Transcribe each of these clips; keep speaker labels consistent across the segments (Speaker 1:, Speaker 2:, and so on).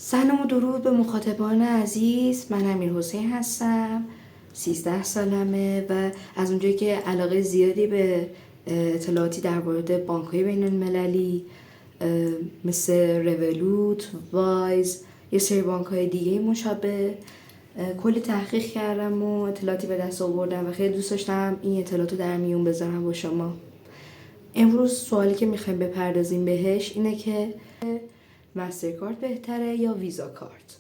Speaker 1: سلام و درود به مخاطبان عزیز. من امیرحسین هستم، 13 سالمه و از اونجایی که علاقه زیادی به اطلاعاتی در مورد بانک‌های بین المللی مثل رولوت، وایز، یه سری بانک‌های دیگه مشابه کلی تحقیق کردم و اطلاعاتی به دست آوردم و خیلی دوست داشتم این اطلاعاتو در میون بذارم با شما. امروز سوالی که میخوایم بپردازیم بهش اینه که مسترکارد بهتره یا ویزا کارت؟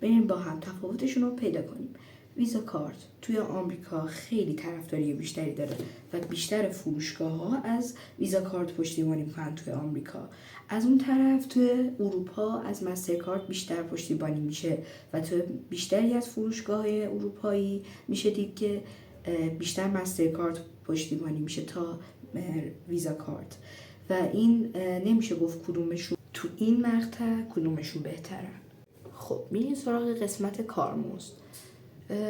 Speaker 1: بریم با هم تفاوتشون رو پیدا کنیم. ویزا کارت توی آمریکا خیلی طرفداری بیشتری داره و بیشتر فروشگاه‌ها از ویزا کارت پشتیبانی میکنن توی آمریکا. از اون طرف توی اروپا از مسترکارد بیشتر پشتیبانی میشه و توی بیشتری از فروشگاه‌های اروپایی میشه دید که بیشتر مسترکارد پشتیبانی میشه تا ویزا کارت و این نمیشه گفت کدومشون تو این مقطع کدومشون بهترن. خب میریم سراغ قسمت کارمزد.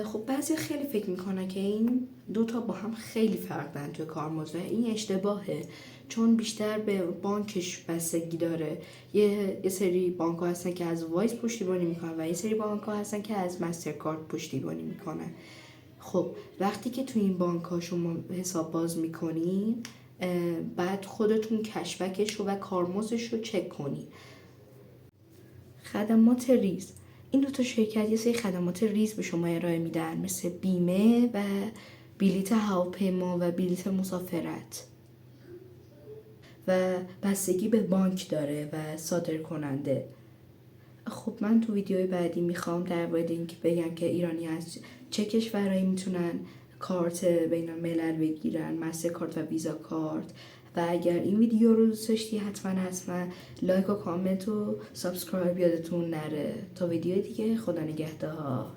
Speaker 1: خب بعضی خیلی فکر میکنن که این دوتا با هم خیلی فرق دارن توی کارمزد و این اشتباهه، چون بیشتر به بانکش بستگی داره. یه سری بانک ها هستن که از وایس پشتیبانی میکنن و یه سری بانک ها هستن که از مسترکارد پشتیبانی میکنن. خب وقتی که تو این بانک ها شما حساب باز میکنین بعد خودتون کشبکش رو و کارمزدش رو چک کنین. خدمات ریز. این دوتا شرکت یه سری خدمات ریز به شما ارائه میدن مثل بیمه و بلیط هواپیما و بلیط مسافرت و بستگی به بانک داره و صادر کننده. خب من تو ویدیوی بعدی میخوام در مورد اینکه بگم که ایرانی از چه کشورهایی میتونن کارت بین الملل بگیرن، مسترکارد و ویزا کارت. و اگر این ویدیو رو دوست داشتی حتما لایک و کامنت و سابسکرایب یادتون نره. تا ویدیو دیگه، خدا نگهدار.